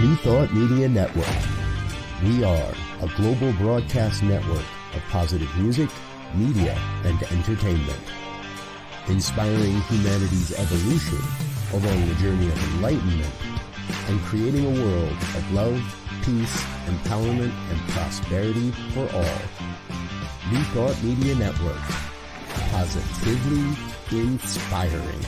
New Thought Media Network. We are a global broadcast network of positive music, media, and entertainment, inspiring humanity's evolution along the journey of enlightenment and creating a world of love, peace, empowerment, and prosperity for all. New Thought Media Network. Positively inspiring.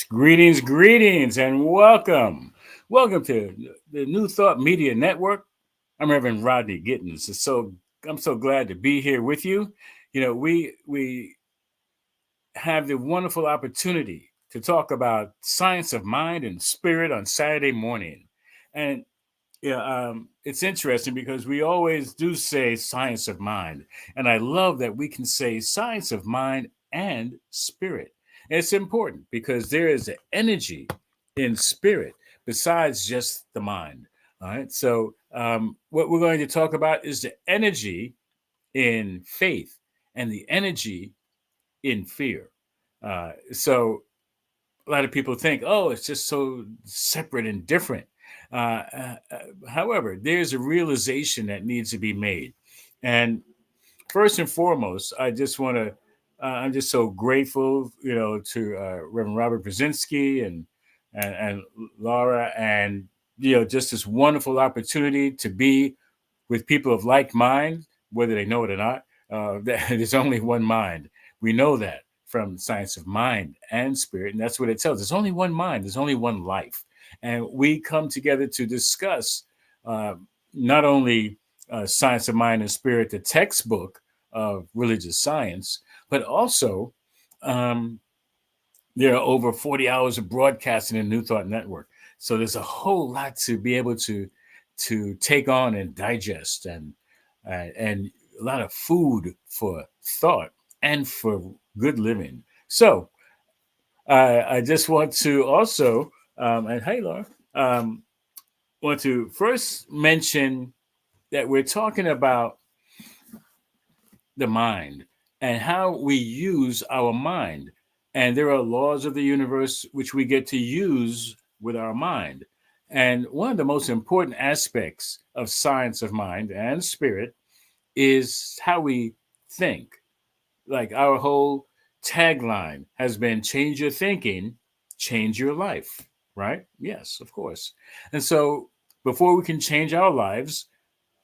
Greetings, and welcome. Welcome to the New Thought Media Network. I'm Reverend Rodney Gittens. I'm so glad to be here with you. You know, we have the wonderful opportunity to talk about science of mind and spirit on Saturday morning. And it's interesting because we always do say science of mind. And I love that we can say science of mind and spirit. And it's important because there is an energy in spirit besides just the mind. All right. So, what we're going to talk about is the energy in faith and the energy in fear. So, a lot of people think, oh, it's just so separate and different. However, there's a realization that needs to be made. And first and foremost, I'm just so grateful, to Reverend Robert Brzezinski and Laura, and, just this wonderful opportunity to be with people of like mind, whether they know it or not. There's only one mind. We know that from science of mind and spirit, and that's what it tells. There's only one mind. There's only one life, and we come together to discuss not only science of mind and spirit, the textbook of religious science, but also there are over 40 hours of broadcasting in New Thought Network. So there's a whole lot to be able to take on and digest, and a lot of food for thought and for good living. So I just want to also, and hey, Laura, want to first mention that we're talking about the mind and how we use our mind. And there are laws of the universe which we get to use with our mind. And one of the most important aspects of science of mind and spirit is how we think. Like our whole tagline has been change your thinking, change your life, right? Yes, of course. And so before we can change our lives,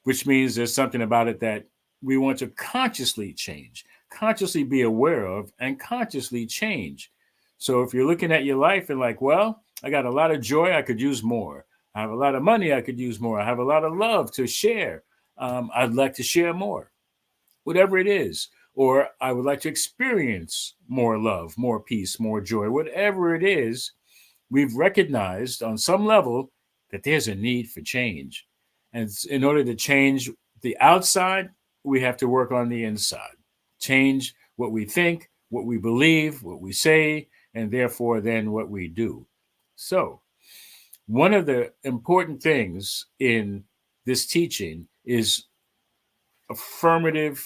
which means there's something about it that we want to consciously change, consciously be aware of, and consciously change. So if you're looking at your life and like, well, I got a lot of joy, I could use more. I have a lot of money, I could use more. I have a lot of love to share. I'd like to share more, whatever it is. Or I would like to experience more love, more peace, more joy, whatever it is. We've recognized on some level that there's a need for change. And in order to change the outside, we have to work on the inside. Change what we think, what we believe, what we say, and therefore then what we do. So, one of the important things in this teaching is affirmative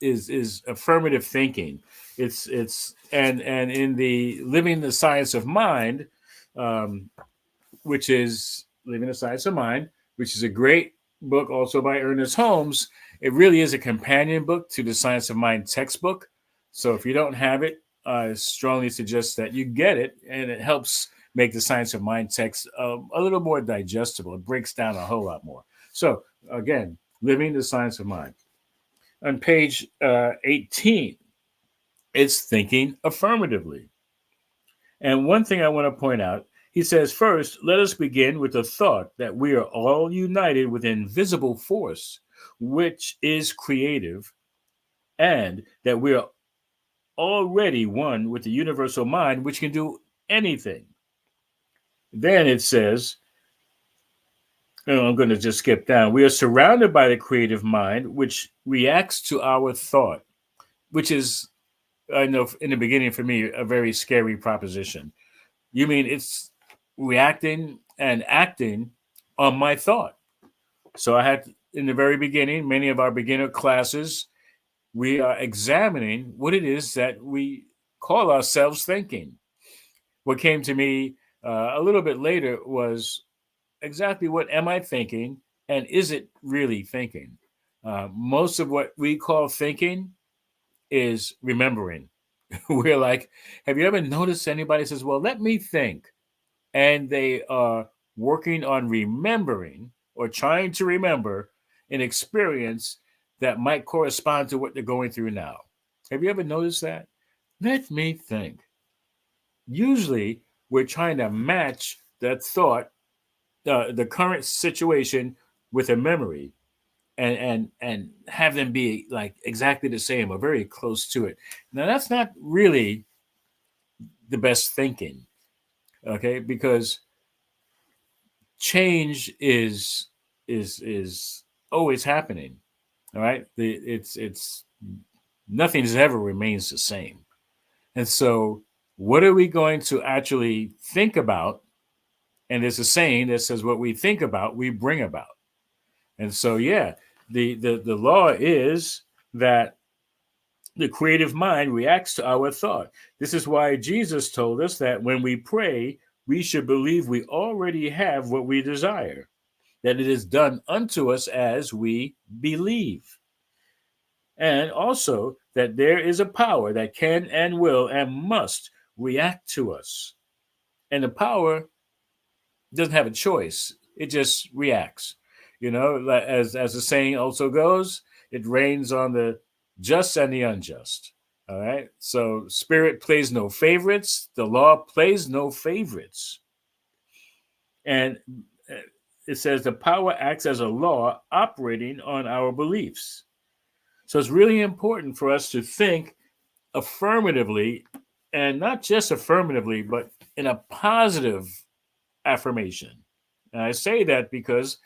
thinking. It's and in the Living the Science of Mind, which is Living the Science of Mind, which is a great book also by Ernest Holmes. It really is a companion book to the Science of Mind textbook. So if you don't have it, I strongly suggest that you get it, and it helps make the Science of Mind text a little more digestible. It breaks down a whole lot more. So again, Living the Science of Mind. On page 18, it's thinking affirmatively. And one thing I want to point out, he says, first, let us begin with the thought that we are all united with invisible force, which is creative, and that we are already one with the universal mind, which can do anything. Then it says, I'm going to just skip down. We are surrounded by the creative mind, which reacts to our thought, which is, I know in the beginning for me, a very scary proposition. You mean it's reacting and acting on my thought? So I had, in the very beginning, many of our beginner classes, we are examining what it is that we call ourselves thinking. What came to me a little bit later was exactly what am I thinking, and is it really thinking? Most of what we call thinking is remembering. We're like, have you ever noticed anybody says, well, let me think? And they are working on remembering or trying to remember an experience that might correspond to what they're going through now. Have you ever noticed that? Let me think. Usually, we're trying to match that thought, the current situation, with a memory, and have them be like exactly the same or very close to it. Now, that's not really the best thinking, okay? Because change is always happening. All right, it's nothing's ever remains the same. And so, what are we going to actually think about? And there's a saying that says, "What we think about, we bring about." And so, yeah, the law is that the creative mind reacts to our thought. This is why Jesus told us that when we pray, we should believe we already have what we desire, that it is done unto us as we believe. And also that there is a power that can and will and must react to us. And the power doesn't have a choice, it just reacts. You know, as the saying also goes, it rains on the just and the unjust. All right. So spirit plays no favorites, the law plays no favorites. And it says the power acts as a law operating on our beliefs. So it's really important for us to think affirmatively, and not just affirmatively, but in a positive affirmation. And I say that because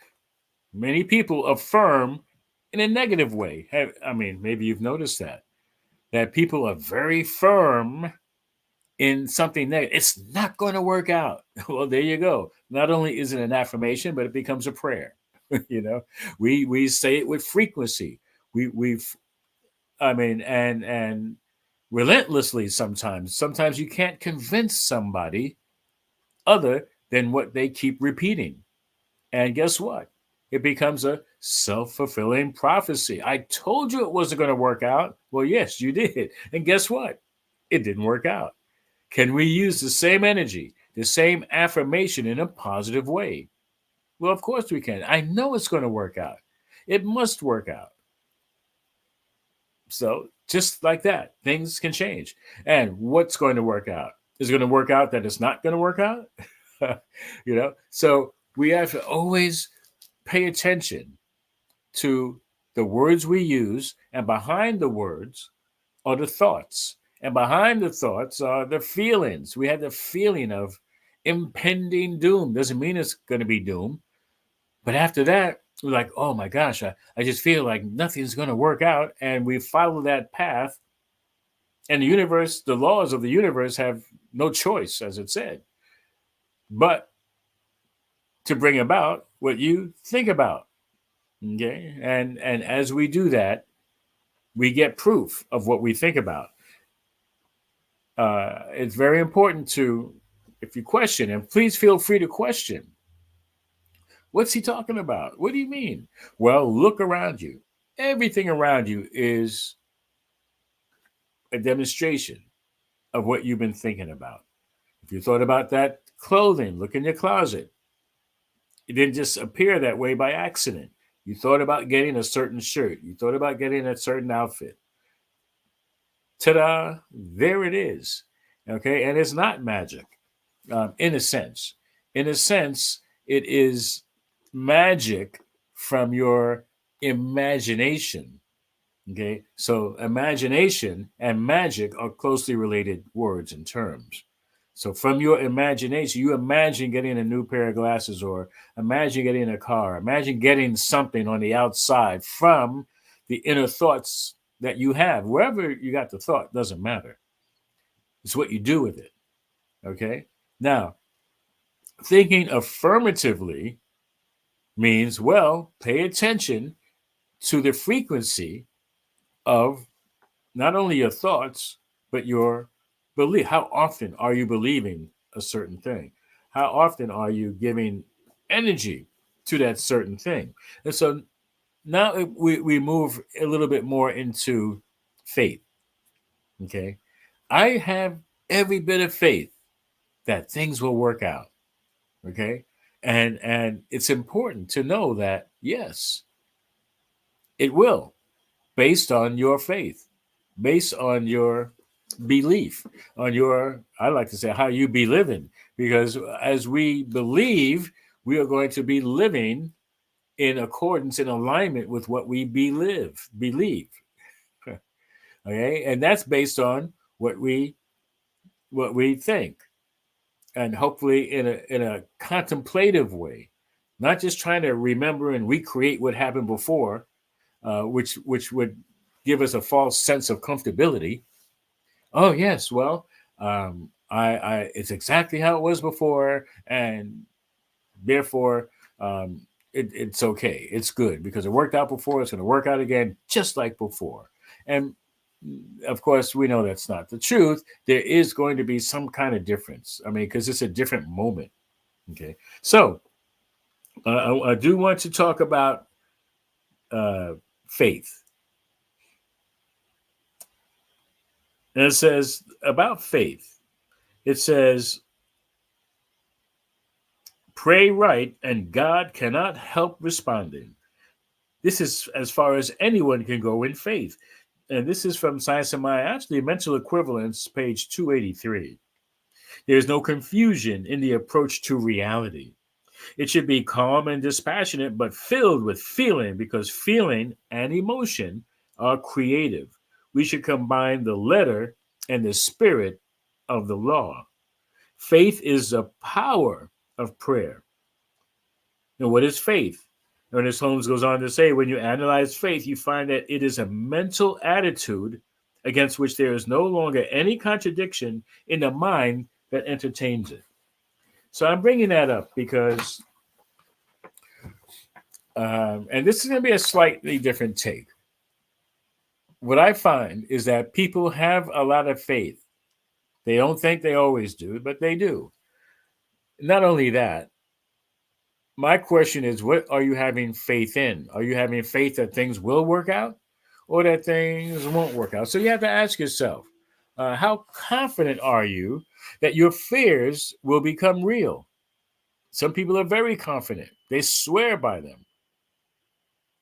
many people affirm in a negative way. I mean, maybe you've noticed that people are very firm in something negative. It's not going to work out. Well, there you go. Not only is it an affirmation, but it becomes a prayer. You know, we say it with frequency. We've I mean, and relentlessly sometimes. Sometimes you can't convince somebody other than what they keep repeating. And guess what? It becomes a self-fulfilling prophecy. I told you it wasn't going to work out. Well, yes, you did. And guess what? It didn't work out. Can we use the same energy, the same affirmation in a positive way? Well, of course we can. I know it's going to work out. It must work out. So just like that, things can change. And what's going to work out? Is it going to work out that it's not going to work out? You know, so we have to always pay attention to the words we use, and behind the words are the thoughts, and behind the thoughts are the feelings. We have the feeling of impending doom. Doesn't mean it's going to be doom, but after that, we're like, oh my gosh, I just feel like nothing's going to work out. And we follow that path. And the universe, the laws of the universe have no choice, as it said, but to bring about what you think about. Okay. And as we do that, we get proof of what we think about. It's very important to, if you question, and please feel free to question, what's he talking about? What do you mean? Well, look around you. Everything around you is a demonstration of what you've been thinking about. If you thought about that clothing, look in your closet. It didn't just appear that way by accident. You thought about getting a certain shirt. You thought about getting a certain outfit. Ta-da! There it is. Okay, and it's not magic, in a sense. In a sense, it is magic from your imagination. Okay, so imagination and magic are closely related words and terms. So from your imagination, you imagine getting a new pair of glasses, or imagine getting a car, imagine getting something on the outside from the inner thoughts that you have. Wherever you got the thought doesn't matter. It's what you do with it. Okay. Now, thinking affirmatively means, well, pay attention to the frequency of not only your thoughts, but your belief. How often are you believing a certain thing? How often are you giving energy to that certain thing? And so now we move a little bit more into faith. Okay. I have every bit of faith that things will work out. Okay. And it's important to know that, yes, it will, based on your faith, based on your belief, on your, I like to say, how you be living. Because as we believe, we are going to be living in accordance, in alignment with what we believe. Okay, and that's based on what we think, and hopefully in a contemplative way, not just trying to remember and recreate what happened before, which would give us a false sense of comfortability. Oh yes, well, I it's exactly how it was before, and therefore, it's okay. It's good because it worked out before. It's going to work out again, just like before. And of course, we know that's not the truth. There is going to be some kind of difference. I mean, because it's a different moment. Okay, so I do want to talk about uh, faith. And it says about faith. It says, pray right, and God cannot help responding. This is as far as anyone can go in faith. And this is from Science and Mind, actually, Mental Equivalence, page 283. There's no confusion in the approach to reality. It should be calm and dispassionate, but filled with feeling, because feeling and emotion are creative. We should combine the letter and the spirit of the law. Faith is the power of prayer. Now, what is faith? Ernest Holmes goes on to say, when you analyze faith, you find that it is a mental attitude against which there is no longer any contradiction in the mind that entertains it. So I'm bringing that up because, and this is going to be a slightly different take. What I find is that people have a lot of faith. They don't think they always do, but they do. Not only that, my question is, what are you having faith in? Are you having faith that things will work out, or that things won't work out? So you have to ask yourself, how confident are you that your fears will become real? Some people are very confident. They swear by them.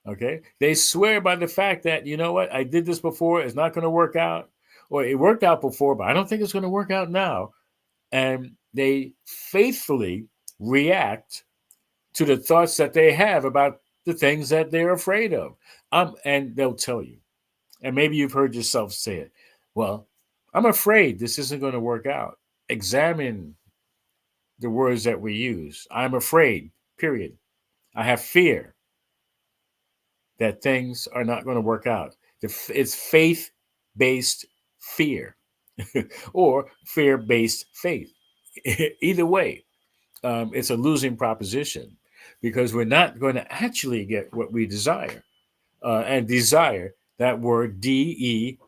Okay. They swear by the fact that, you know what, I did this before, it's not going to work out. Or it worked out before, but I don't think it's going to work out now. And they faithfully react to the thoughts that they have about the things that they're afraid of. And they'll tell you, and maybe you've heard yourself say it, well, I'm afraid this isn't going to work out. Examine the words that we use. I'm afraid, period. I have fear that things are not going to work out. It's faith based fear or fear based faith. Either way, it's a losing proposition, because we're not going to actually get what we desire. And desire, that word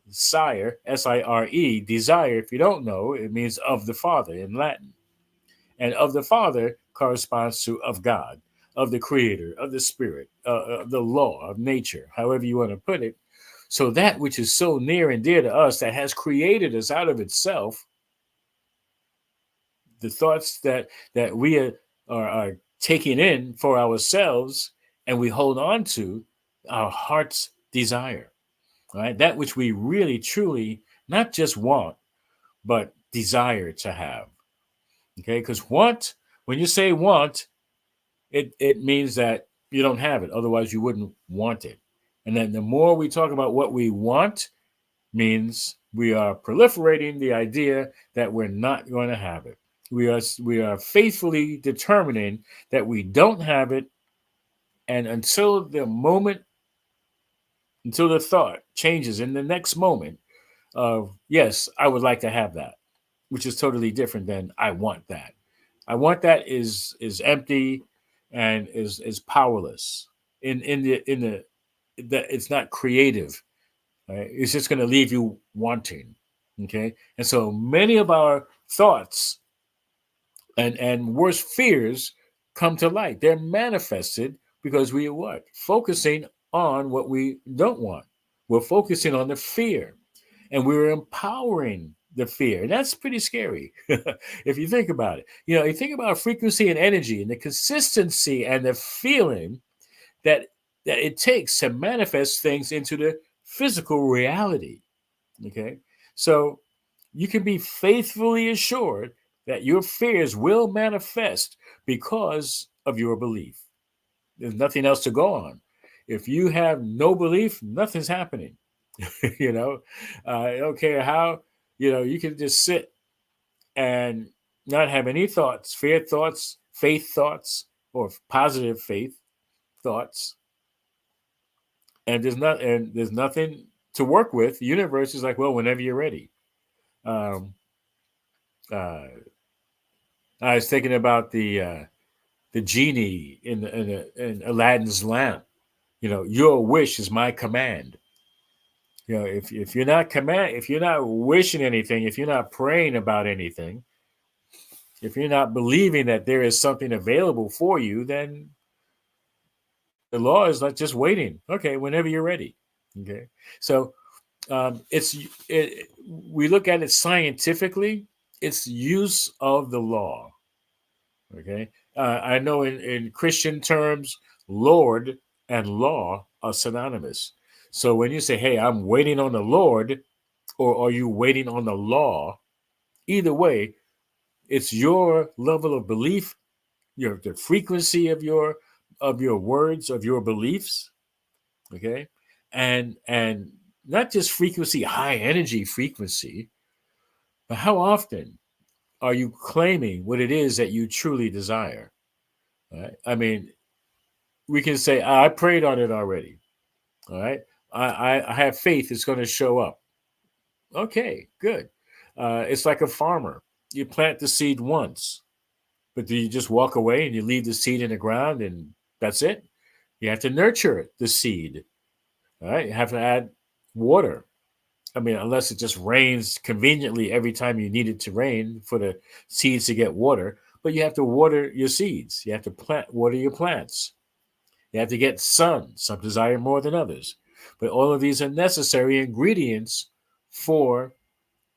sire, S-I-R-E, desire, if you don't know, it means of the Father in Latin. And of the Father corresponds to of God, of the Creator, of the Spirit, of the law, of nature, however you want to put it. So that which is so near and dear to us, that has created us out of itself, the thoughts that we are taking in for ourselves, and we hold on to, our heart's desire, right? That which we really truly not just want, but desire to have. Okay, because want, when you say want, it means that you don't have it. Otherwise, you wouldn't want it. And then the more we talk about what we want, means we are proliferating the idea that we're not going to have it. We are faithfully determining that we don't have it, and until the thought changes in the next moment of, yes, I would like to have that, which is totally different than I want that. I want that is empty and is powerless in the that it's not creative. Right? It's just going to leave you wanting. Okay, and so many of our thoughts and worst fears come to light. They're manifested because we are what? Focusing on what we don't want. We're focusing on the fear, and we're empowering the fear. And that's pretty scary if you think about it. You think about frequency and energy and the consistency and the feeling that that it takes to manifest things into the physical reality. Okay. So you can be faithfully assured that your fears will manifest because of your belief. There's nothing else to go on. If you have no belief, nothing's happening. I don't care how, you can just sit and not have any thoughts, fear thoughts, faith thoughts, or positive faith thoughts. And there's nothing to work with. The universe is like, well, whenever you're ready. Um, uh, I was thinking about the genie in Aladdin's lamp. Your wish is my command. If you're not wishing anything, if you're not praying about anything, if you're not believing that there is something available for you, then the law is like just waiting. Okay, whenever you're ready. Okay, so it's we look at it scientifically. It's use of the law. Okay, I know in Christian terms, Lord and law are synonymous. So when you say, "Hey, I'm waiting on the Lord," or "Are you waiting on the law?" Either way, it's your level of belief, the frequency of your words, of your beliefs. Okay, and not just frequency, high energy frequency, but how often are you claiming what it is that you truly desire? Right? I mean, we can say, I prayed on it already. All right. I have faith it's going to show up. Okay, good. It's like a farmer. You plant the seed once, but do you just walk away and you leave the seed in the ground and that's it? You have to nurture the seed. All right. You have to add water. I mean, unless it just rains conveniently every time you need it to rain for the seeds to get water, but you have to water your seeds. You have to water your plants. You have to get sun. Some desire more than others. But all of these are necessary ingredients for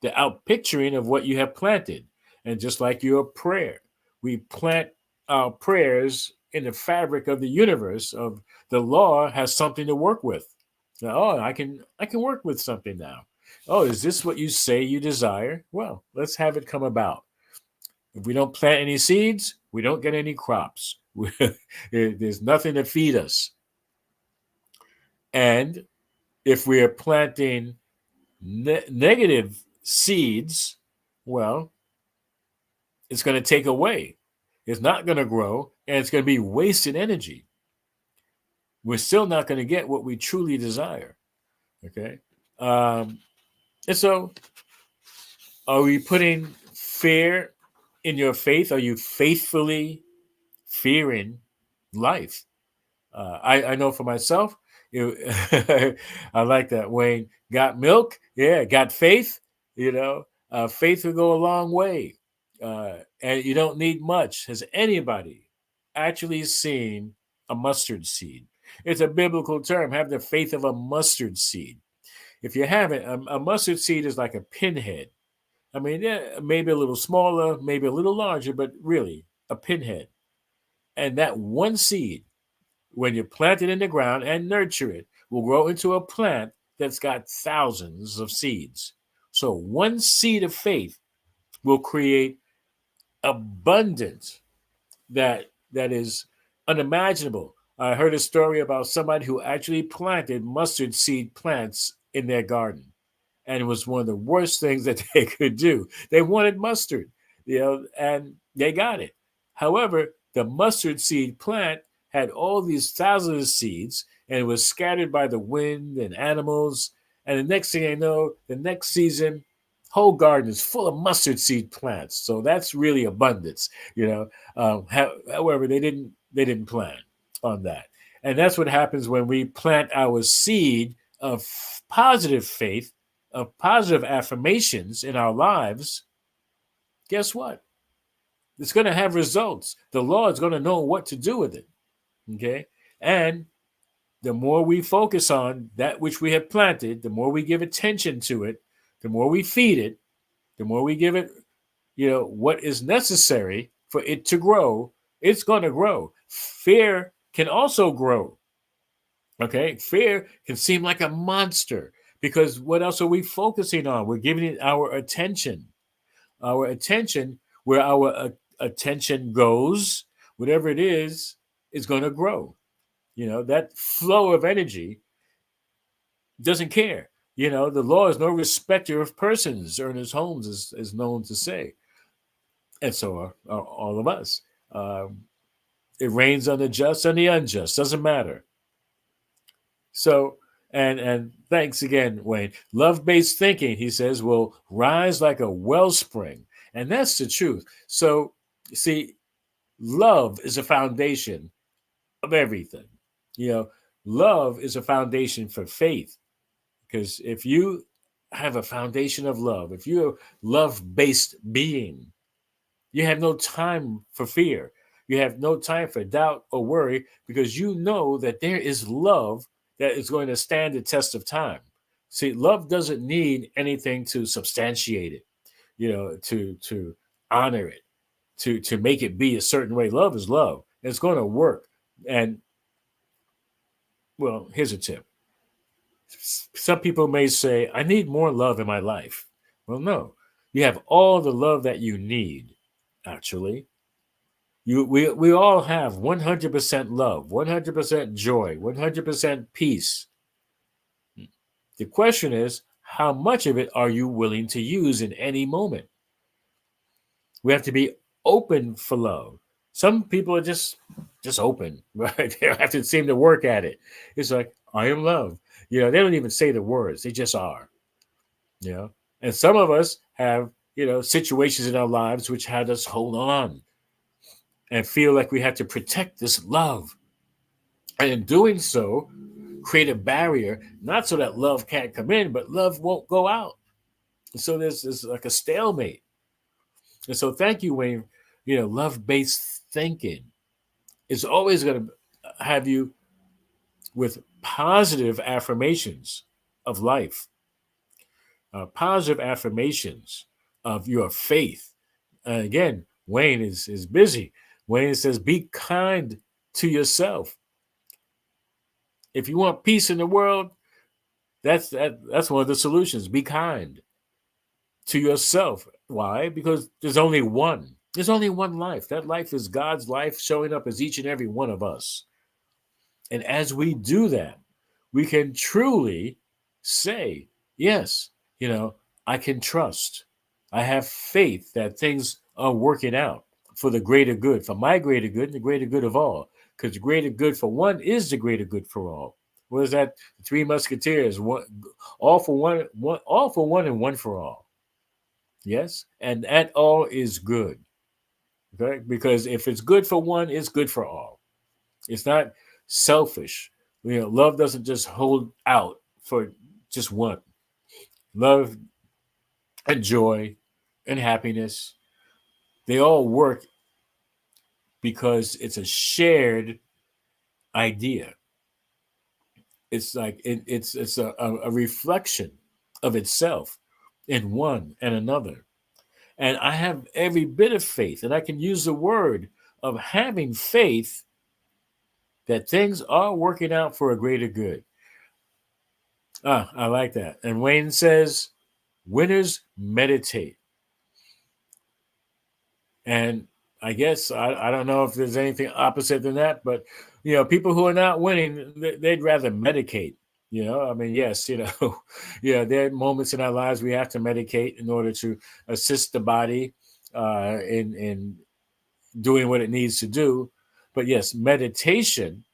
the outpicturing of what you have planted. And just like your prayer, we plant our prayers in the fabric of the universe. Of the law has something to work with. Oh, I can work with something now. Oh, is this what you say you desire? Well, let's have it come about. If we don't plant any seeds, we don't get any crops. There's nothing to feed us. And if we are planting negative seeds, well, it's going to take away. It's not going to grow, and it's going to be wasted energy. We're still not going to get what we truly desire. Okay. And so, are we putting fear in your faith? Are you faithfully fearing life? I know for myself, I like that. Wayne, got milk? Yeah, got faith. Faith will go a long way. And you don't need much. Has anybody actually seen a mustard seed? It's a biblical term. Have the faith of a mustard seed. If you haven't, a mustard seed is like a pinhead. I mean, yeah, maybe a little smaller, maybe a little larger, but really a pinhead. And that one seed, when you plant it in the ground and nurture it, will grow into a plant that's got thousands of seeds. So one seed of faith will create abundance that is unimaginable. I heard a story about somebody who actually planted mustard seed plants in their garden, and it was one of the worst things that they could do. They wanted mustard, and they got it. However, the mustard seed plant had all these thousands of seeds, and it was scattered by the wind and animals. And the next thing I know, the next season, whole garden is full of mustard seed plants. So that's really abundance, you know. However, they didn't plan on that, and that's what happens when we plant our seed of positive faith, of positive affirmations in our lives. Guess what? It's going to have results. The Lord is going to know what to do with it. Okay, and the more we focus on that which we have planted, the more we give attention to it, the more we feed it, the more we give it, what is necessary for it to grow, it's going to grow. Fear can also grow. Okay. Fear can seem like a monster because what else are we focusing on? We're giving it our attention. Our attention, where our attention goes, whatever it is going to grow. That flow of energy doesn't care. The law is no respecter of persons, Ernest Holmes is known to say. And so are all of us. It rains on the just and the unjust. Doesn't matter. So, and thanks again, Wayne. Love-based thinking, he says, will rise like a wellspring, and that's the truth. So, see, love is a foundation of everything. Love is a foundation for faith, because if you have a foundation of love, if you're a love-based being, you have no time for fear. You have no time for doubt or worry because you know that there is love that is going to stand the test of time. See, love doesn't need anything to substantiate it, to honor it, to make it be a certain way. Love is love. It's going to work. And well, here's a tip. Some people may say, I need more love in my life. Well, no. You have all the love that you need, actually. We all have 100% love, 100% joy, 100% peace. The question is, how much of it are you willing to use in any moment? We have to be open for love. Some people are just open, right? They don't have to seem to work at it. It's like, I am love. They don't even say the words. They just are. And some of us have, situations in our lives which had us hold on and feel like we have to protect this love. And in doing so, create a barrier, not so that love can't come in, but love won't go out. And so there's like a stalemate. And so thank you, Wayne. Love-based thinking is always going to have you with positive affirmations of life, positive affirmations of your faith. Again, Wayne is busy. Wayne says, be kind to yourself. If you want peace in the world, that's one of the solutions. Be kind to yourself. Why? Because there's only one. There's only one life. That life is God's life showing up as each and every one of us. And as we do that, we can truly say, yes, I can trust. I have faith that things are working out for the greater good, for my greater good and the greater good of all. Because the greater good for one is the greater good for all. What is that? The Three Musketeers, all for one and one for all. Yes, and that all is good. Okay, because if it's good for one, it's good for all. It's not selfish. Love doesn't just hold out for just one. Love and joy and happiness, they all work because it's a shared idea. It's like it's a reflection of itself in one and another. And I have every bit of faith, and I can use the word of having faith that things are working out for a greater good. Ah, I like that. And Wayne says, winners meditate. And I guess I don't know if there's anything opposite than that, but people who are not winning, they'd rather medicate. I mean, yes, yeah, there are moments in our lives we have to medicate in order to assist the body in doing what it needs to do. But yes, meditation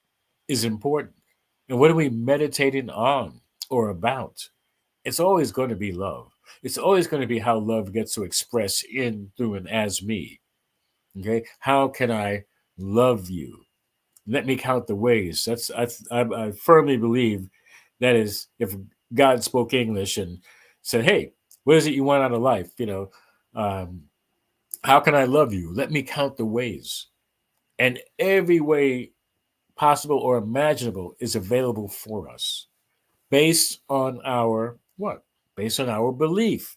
is important. And what are we meditating on or about? It's always going to be love. It's always going to be how love gets to express in, through, and as me. Okay, how can I love you? Let me count the ways. I firmly believe that is, if God spoke English and said, "Hey, what is it you want out of life?" Um, how can I love you? Let me count the ways, and every way possible or imaginable is available for us, based on our what? Based on our belief,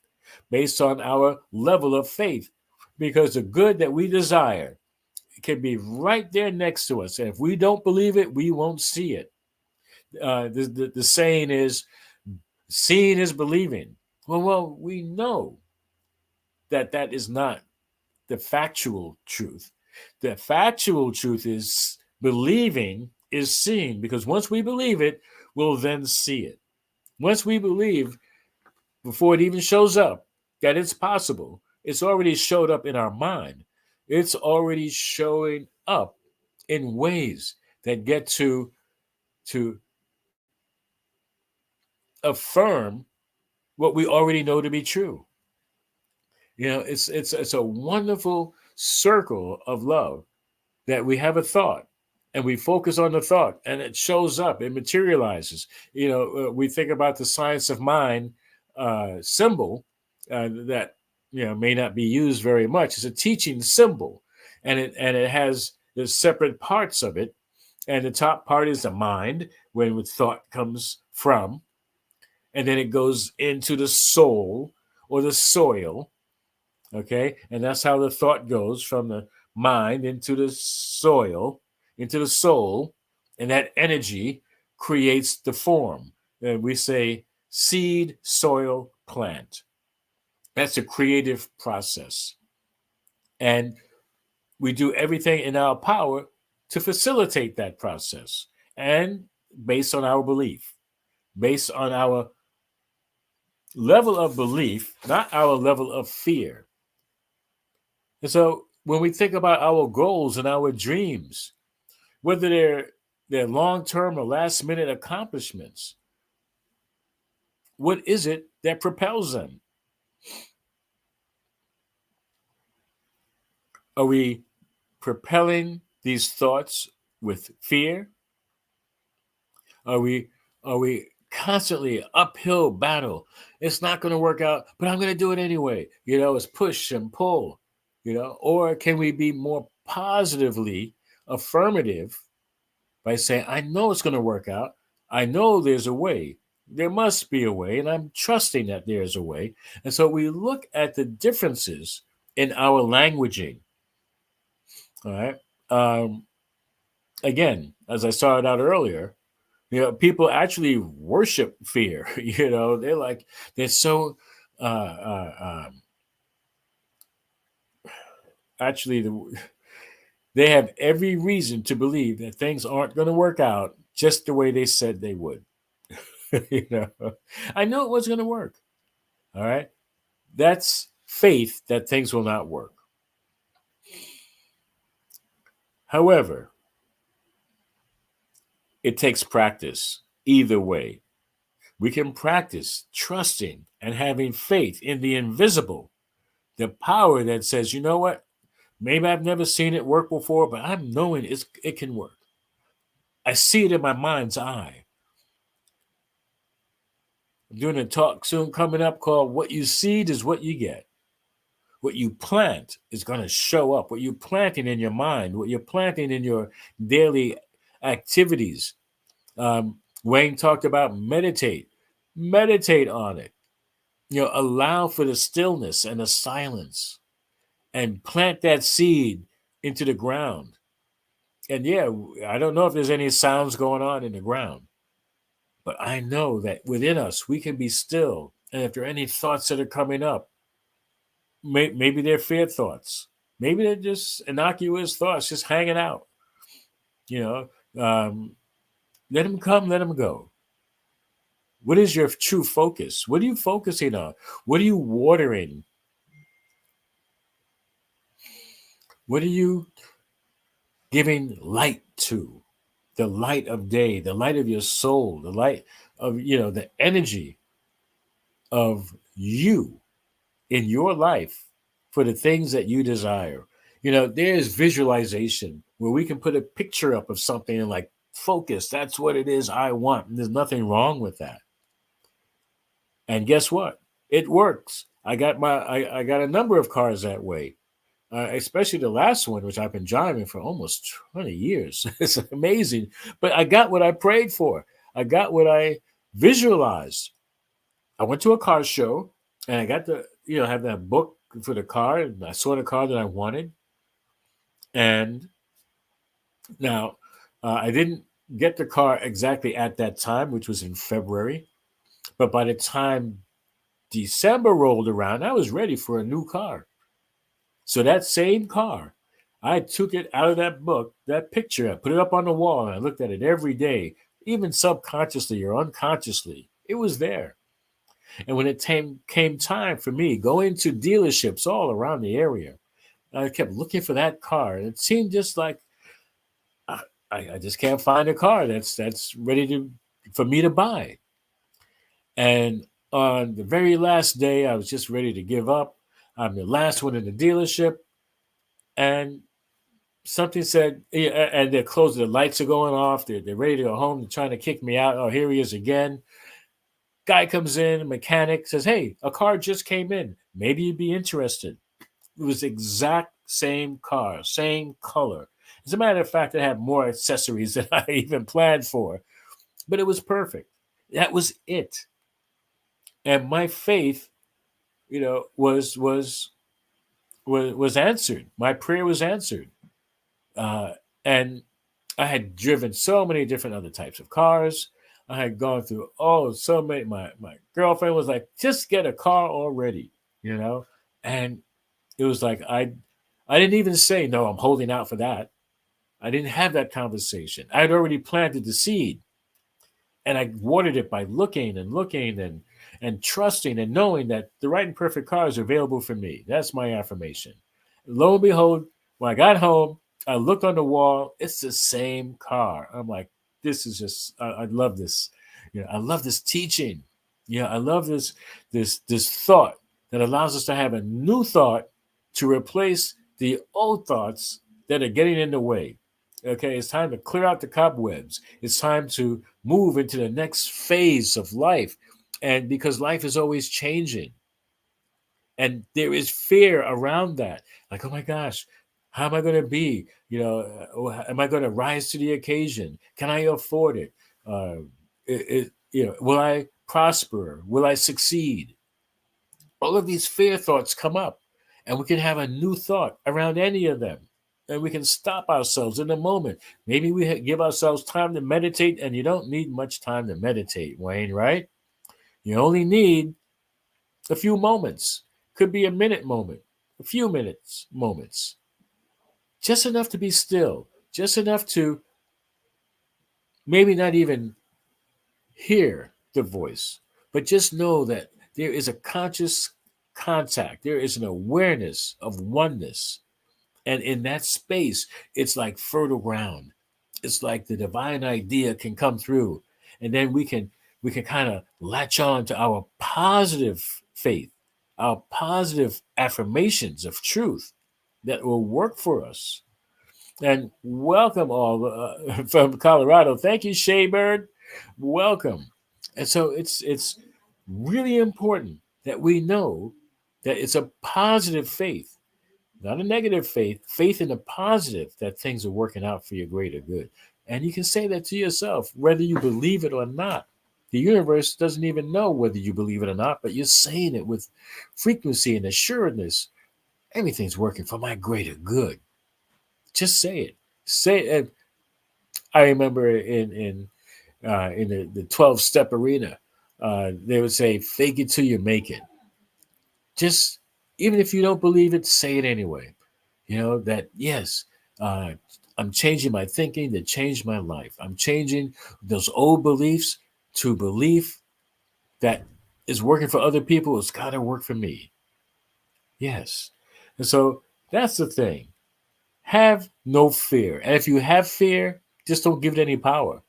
based on our level of faith, because the good that we desire can be right there next to us. And if we don't believe it, we won't see it. The saying is, seeing is believing. Well, we know that that is not the factual truth. The factual truth is believing is seeing, because once we believe it, we'll then see it. Once we believe, before it even shows up, that it's possible, it's already showed up in our mind. It's already showing up in ways that get to affirm what we already know to be true. It's a wonderful circle of love, that we have a thought and we focus on the thought and it shows up, it materializes. We think about the science of mind symbol that may not be used very much. It's a teaching symbol, and it has the separate parts of it. And the top part is the mind, when thought comes from, and then it goes into the soul or the soil. Okay, and that's how the thought goes from the mind into the soil, into the soul, and that energy creates the form. And we say seed, soil, plant. That's a creative process. And we do everything in our power to facilitate that process. And based on our belief, based on our level of belief, not our level of fear. And so when we think about our goals and our dreams, whether they're long-term or last-minute accomplishments, what is it that propels them? Are we propelling these thoughts with fear? Are we constantly uphill battle? It's not going to work out, but I'm going to do it anyway. It's push and pull. Or can we be more positively affirmative by saying, I know it's going to work out. I know there's a way. There must be a way, and I'm trusting that there's a way. And so we look at the differences in our languaging. All right. Again, as I started out earlier, people actually worship fear. They're so actually they have every reason to believe that things aren't going to work out just the way they said they would. you know, I know it was going to work. All right. That's faith that things will not work. However, it takes practice either way. We can practice trusting and having faith in the invisible, the power that says, you know what? Maybe I've never seen it work before, but I'm knowing it can work. I see it in my mind's eye. I'm doing a talk soon coming up called What You Seed is What You Get. What you plant is going to show up. What you're planting in your mind, what you're planting in your daily activities, Wayne talked about meditate. Meditate on it. Allow for the stillness and the silence and plant that seed into the ground. And yeah, I don't know if there's any sounds going on in the ground, but I know that within us, we can be still. And if there are any thoughts that are coming up, maybe they're fear thoughts. Maybe they're just innocuous thoughts, just hanging out. You let them come, let them go. What is your true focus? What are you focusing on? What are you watering? What are you giving light to? The light of day, the light of your soul, the light of, the energy of you in your life for the things that you desire. There's visualization where we can put a picture up of something and like focus. That's what it is I want. And there's nothing wrong with that. And guess what? It works. I got a number of cars that way. Especially the last one, which I've been driving for almost 20 years. It's amazing. But I got what I prayed for. I got what I visualized. I went to a car show and I got to, have that book for the car. And I saw the car that I wanted. And now I didn't get the car exactly at that time, which was in February. But by the time December rolled around, I was ready for a new car. So that same car, I took it out of that book, that picture, I put it up on the wall, and I looked at it every day, even subconsciously or unconsciously. It was there. And when it came time for me going to dealerships all around the area, I kept looking for that car. And it seemed just like I just can't find a car that's ready for me to buy. And on the very last day, I was just ready to give up. I'm the last one in the dealership. And something said, and they're closing, the lights are going off. They're ready to go home. They're trying to kick me out. Oh, here he is again. Guy comes in, mechanic says, hey, a car just came in. Maybe you'd be interested. It was the exact same car, same color. As a matter of fact, it had more accessories than I even planned for, but it was perfect. That was it. And my faith, was answered. My prayer was answered. And I had driven so many different other types of cars. I had gone through so many. My girlfriend was like, just get a car already, and it was like I didn't even say no. I'm holding out for that. I didn't have that conversation. I had already planted the seed, and I watered it by looking and trusting and knowing that the right and perfect car is available for me. That's my affirmation. Lo and behold, when I got home, I looked on the wall. It's the same car. I'm like, this is just. I love this. I love this teaching. I love this thought that allows us to have a new thought to replace the old thoughts that are getting in the way. Okay, it's time to clear out the cobwebs. It's time to move into the next phase of life. And because life is always changing, and there is fear around that. Like, oh my gosh, how am I going to be? Am I going to rise to the occasion? Can I afford it? Will I prosper? Will I succeed? All of these fear thoughts come up, and we can have a new thought around any of them. And we can stop ourselves in a moment. Maybe we give ourselves time to meditate, and you don't need much time to meditate, Wayne, right? You only need a few moments. Could be a minute moment, a few moments. Just enough to be still, just enough to maybe not even hear the voice, but just know that there is a conscious contact. There is an awareness of oneness. And in that space, it's like fertile ground. It's like the divine idea can come through. And then we can kind of latch on to our positive faith, our positive affirmations of truth that will work for us. And welcome all from Colorado. Thank you, Shaybird. Welcome. And so it's really important that we know that it's a positive faith, not a negative faith, faith in the positive that things are working out for your greater good. And you can say that to yourself, whether you believe it or not. The universe doesn't even know whether you believe it or not, but you're saying it with frequency and assuredness. Everything's working for my greater good. Just say it. Say it. I remember in the 12-step arena, they would say, "Fake it till you make it." Just even if you don't believe it, say it anyway. You know that yes, uh, I'm changing my thinking that changed my life. I'm changing those old beliefs to belief that is working for other people. It's got to work for me. Yes, and so that's the thing. Have no fear, and if you have fear, just don't give it any power.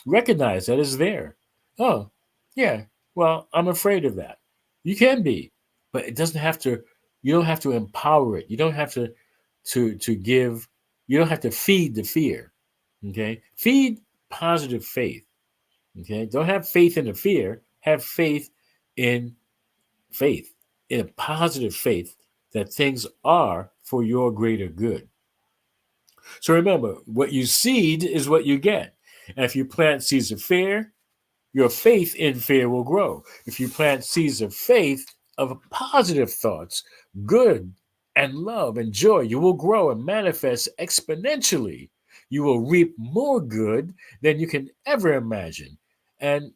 Recognize that it's there. Oh, yeah. Well, I'm afraid of that. You can be, but it doesn't have to. You don't have to empower it. You don't have to give. You don't have to feed the fear. Okay, feed positive faith. Okay, don't have faith in the fear. Have in faith, in a positive faith that things are for your greater good. So remember, what you seed is what you get. And if you plant seeds of fear, your faith in fear will grow. If you plant seeds of faith, of positive thoughts, good and love and joy, you will grow and manifest exponentially. You will reap more good than you can ever imagine. And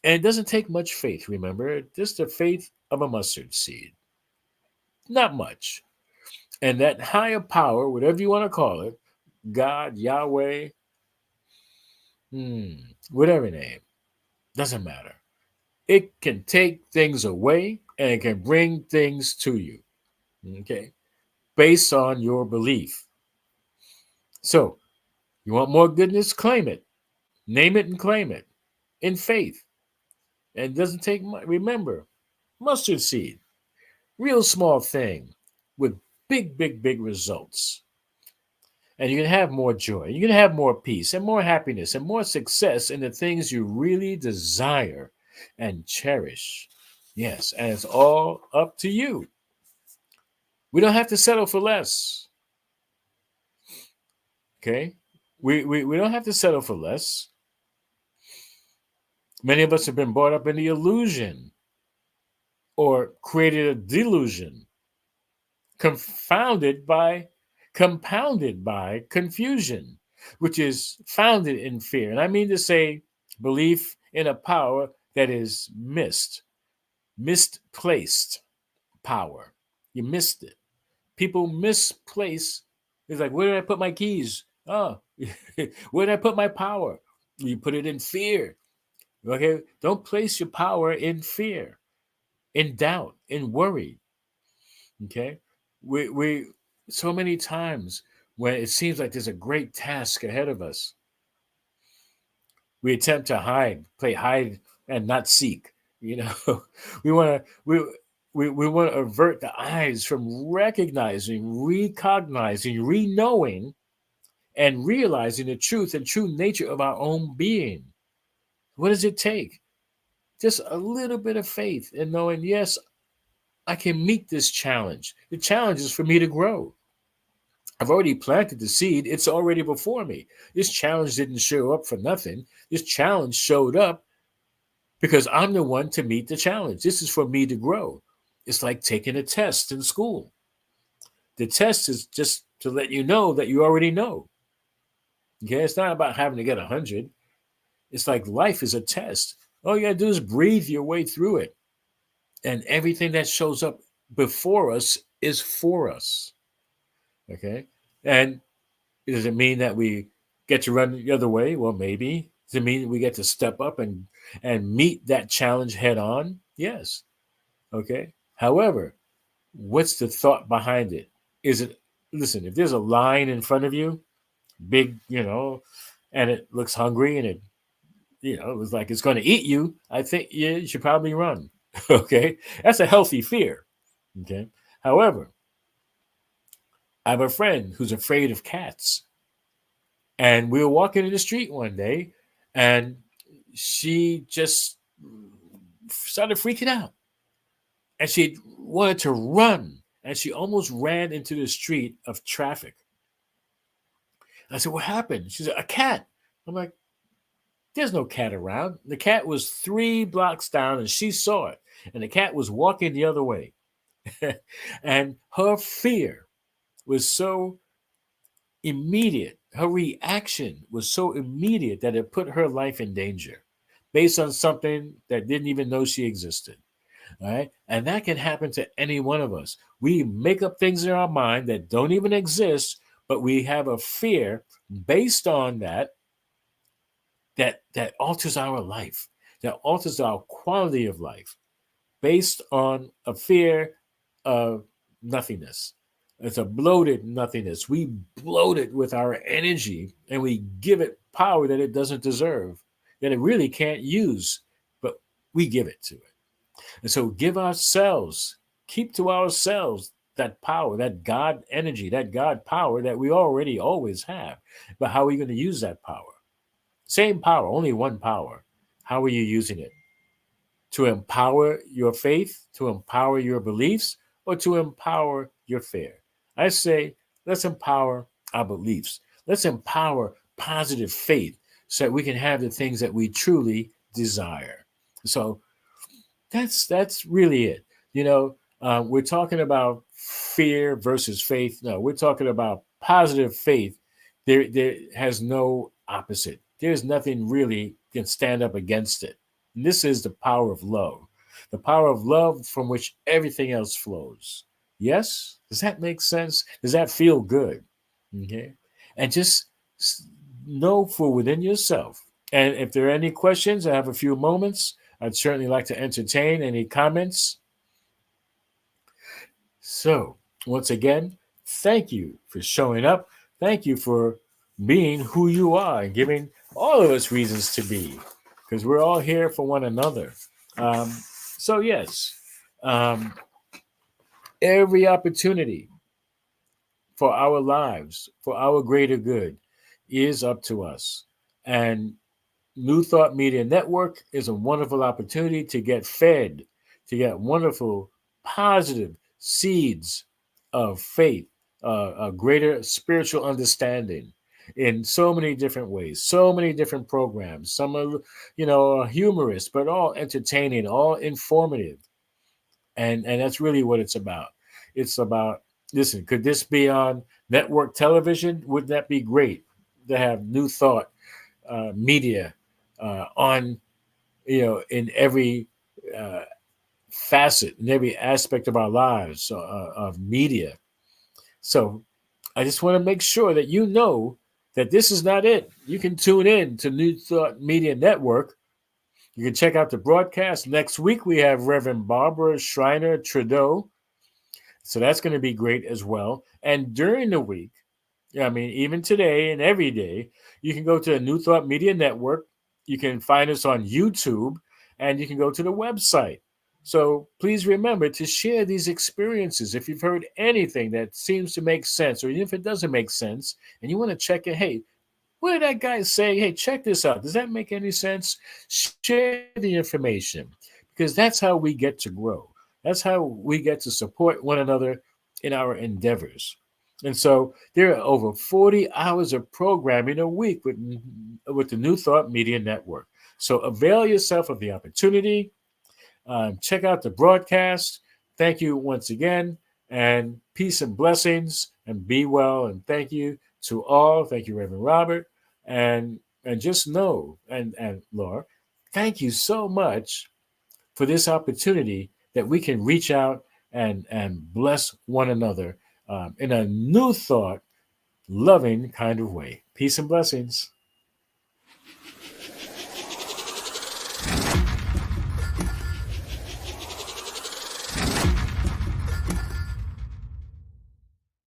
and it doesn't take much faith, remember, just the faith of a mustard seed. Not much. And that higher power, whatever you want to call it, God, Yahweh, hmm, whatever name, doesn't matter. It can take things away and it can bring things to you, okay, based on your belief. So, you want more goodness? Claim it, name it, and claim it in faith. And it doesn't take much. Remember, mustard seed, real small thing with big, big, big results. And you can have more joy, you can have more peace, and more happiness, and more success in the things you really desire and cherish. Yes, and it's all up to you. We don't have to settle for less. Okay? We don't have to settle for less. Many of us have been brought up in the illusion or created a delusion, confounded by, compounded by confusion, which is founded in fear. And I mean to say, belief in a power that is misplaced power. You missed it. People misplace. It's like, where did I put my keys? Oh, where did I put my power? You put it in fear. Okay, don't place your power in fear, in doubt, in worry. Okay, we so many times when it seems like there's a great task ahead of us, we attempt to hide, play hide and not seek. You know, we want to we want to avert the eyes from recognizing, recognizing, re-knowing, and realizing the truth and true nature of our own being. What does it take? Just a little bit of faith in knowing, yes, I can meet this challenge. The challenge is for me to grow. I've already planted the seed, it's already before me. This challenge didn't show up for nothing. This challenge showed up because I'm the one to meet the challenge. This is for me to grow. It's like taking a test in school. The test is just to let you know that you already know. Okay, it's not about having to get 100. It's like life is a test. All you gotta do is breathe your way through it. And everything that shows up before us is for us. Okay. And does it mean that we get to run the other way? Well, maybe. Does it mean we get to step up and meet that challenge head on? Yes. Okay. However, what's the thought behind it? Is it, listen, if there's a lion in front of you, big, and it looks hungry and it was like it's going to eat you, I think you should probably run. Okay. That's a healthy fear. Okay. However, I have a friend who's afraid of cats. And we were walking in the street one day and she just started freaking out. And she wanted to run. And she almost ran into the street of traffic. I said, what happened? She said, a cat. I'm like, there's no cat around. The cat was 3 blocks down and she saw it. And the cat was walking the other way. And her fear was so immediate. Her reaction was so immediate that it put her life in danger based on something that didn't even know she existed. All right. And that can happen to any one of us. We make up things in our mind that don't even exist, but we have a fear based on that alters our life, that alters our quality of life based on a fear of nothingness. It's a bloated nothingness. We bloat it with our energy and we give it power that it doesn't deserve, that it really can't use, but we give it to it. And so give ourselves, keep to ourselves that power, that God energy, that God power that we already always have. But how are we going to use that power? Same power, only one power. How are you using it? To empower your faith, to empower your beliefs, or to empower your fear? I say, let's empower our beliefs. Let's empower positive faith so that we can have the things that we truly desire. So that's really it. We're talking about fear versus faith. No, we're talking about positive faith. There has no opposite. There's nothing really can stand up against it. And this is the power of love, the power of love from which everything else flows. Yes, does that make sense? Does that feel good? Okay, and just know for within yourself. And if there are any questions, I have a few moments. I'd certainly like to entertain any comments. So, once again, thank you for showing up. Thank you for being who you are and giving all of us reasons to be, because we're all here for one another. Um, so, yes, um, every opportunity for our lives, for our greater good, is up to us. And New Thought Media Network is a wonderful opportunity to get fed, to get wonderful, positive seeds of faith, a greater spiritual understanding in so many different ways, so many different programs. Some are, humorous, but all entertaining, all informative. And that's really what it's about. It's about, listen, could this be on network television? Wouldn't that be great to have New Thought media on, in every uh, facet, in every aspect of our lives of media? So I just want to make sure that you know that this is not it. You can tune in to New Thought Media Network. You can check out the broadcast. Next week, we have Reverend Barbara Schreiner Trudeau. So that's going to be great as well. And during the week, yeah, I mean, even today and every day, you can go to the New Thought Media Network. You can find us on YouTube, and you can go to the website. So please remember to share these experiences. If you've heard anything that seems to make sense, or even if it doesn't make sense, and you want to check it, hey, what did that guy say? Hey, check this out. Does that make any sense? Share the information, because that's how we get to grow. That's how we get to support one another in our endeavors. And so there are over 40 hours of programming a week with the New Thought Media Network. So avail yourself of the opportunity. Check out the broadcast. Thank you once again, and peace and blessings, and be well. And thank you to all. Thank you, Reverend Robert. And just know, and Laura, thank you so much for this opportunity that we can reach out and bless one another in a new thought, loving kind of way. Peace and blessings.